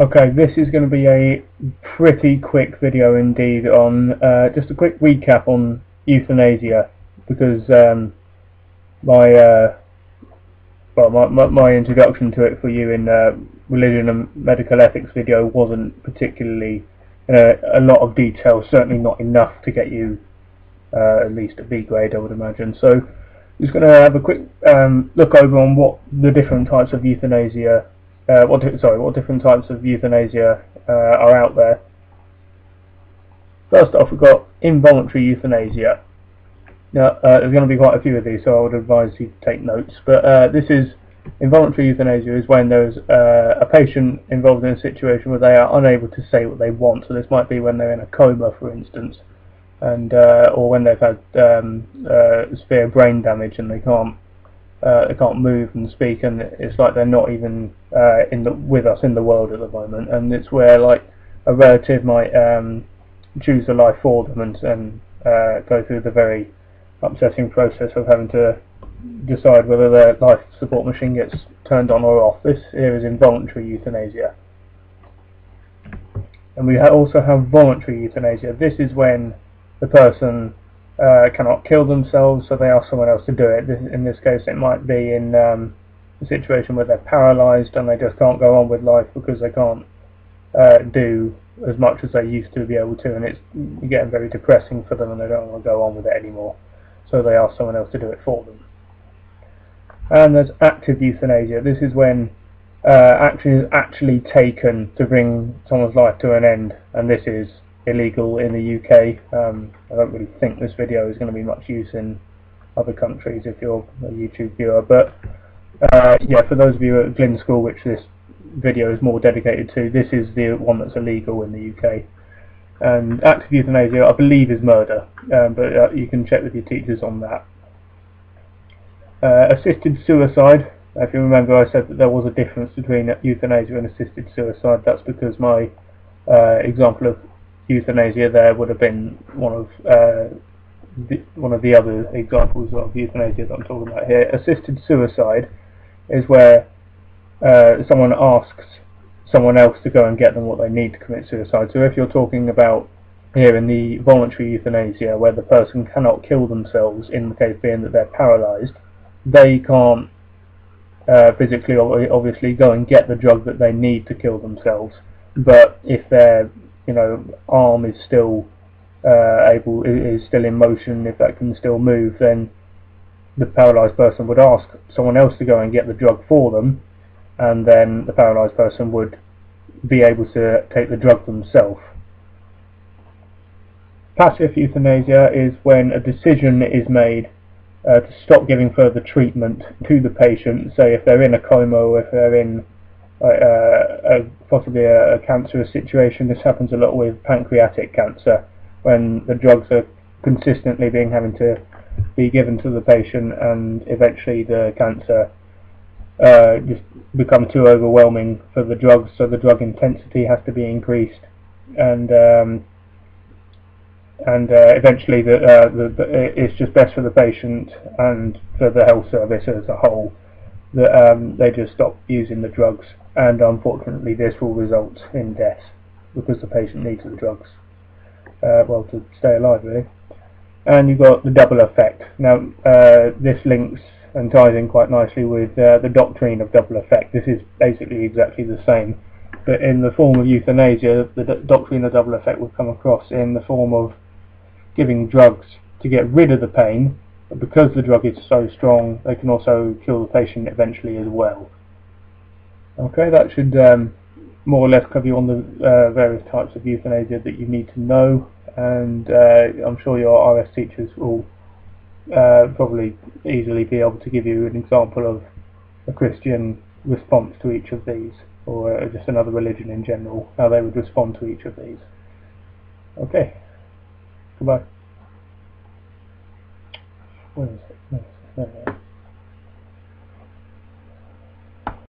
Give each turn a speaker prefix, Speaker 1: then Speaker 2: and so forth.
Speaker 1: Okay, this is going to be a pretty quick video indeed on just a quick recap on euthanasia, because my introduction to it for you in religion and medical ethics video wasn't particularly a lot of detail, certainly not enough to get you at least a B grade, I would imagine. So I'm just going to have a quick look over on what the different types of euthanasia what different types of euthanasia are out there. First off, we've got involuntary euthanasia. Now, there's going to be quite a few of these, so I would advise you to take notes. But this is involuntary euthanasia is when there's a patient involved in a situation where they are unable to say what they want. So this might be when they're in a coma, for instance, and or when they've had severe brain damage and they can't move and speak, and it's like they're not even with us in the world at the moment, and it's where like a relative might choose a life for them and go through the very upsetting process of having to decide whether their life support machine gets turned on or off. This here is involuntary euthanasia. And we also have voluntary euthanasia. This is when the person cannot kill themselves, so they ask someone else to do it. In this case, it might be in a situation where they're paralysed and they just can't go on with life because they can't do as much as they used to be able to, and it's getting very depressing for them and they don't want to go on with it anymore, so they ask someone else to do it for them. And there's active euthanasia. This is when action is actually taken to bring someone's life to an end, and this is illegal in the UK. I don't really think this video is going to be much use in other countries if you're a YouTube viewer, but yeah, for those of you at Glyn School, which this video is more dedicated to, this is the one that's illegal in the UK. And active euthanasia, I believe, is murder, but you can check with your teachers on that. Assisted suicide. If you remember, I said that there was a difference between euthanasia and assisted suicide. That's because my example of euthanasia there would have been one of the other examples of euthanasia that I'm talking about here. Assisted suicide is where someone asks someone else to go and get them what they need to commit suicide. So if you're talking about here in the voluntary euthanasia, where the person cannot kill themselves, in the case being that they're paralysed, they can't physically obviously go and get the drug that they need to kill themselves. But if their arm is still is still in motion, if that can still move, then the paralysed person would ask someone else to go and get the drug for them, and then the paralysed person would be able to take the drug themselves. Passive euthanasia is when a decision is made to stop giving further treatment to the patient. Say if they're in a coma, or if they're in possibly a cancerous situation. This happens a lot with pancreatic cancer, when the drugs are consistently having to be given to the patient, and eventually the cancer just become too overwhelming for the drugs, so the drug intensity has to be increased, and eventually it's just best for the patient and for the health service as a whole that they just stop using the drugs, and unfortunately this will result in death because the patient needs the drugs well, to stay alive, really. And you've got the double effect. Now this links and ties in quite nicely with the doctrine of double effect. This is basically exactly the same, but in the form of euthanasia, the doctrine of double effect will come across in the form of giving drugs to get rid of the pain, but because the drug is so strong, they can also kill the patient eventually as well. Okay, that should more or less cover you on the various types of euthanasia that you need to know, and I'm sure your RS teachers will probably easily be able to give you an example of a Christian response to each of these, or just another religion in general, how they would respond to each of these. Okay, goodbye. Where is it? No,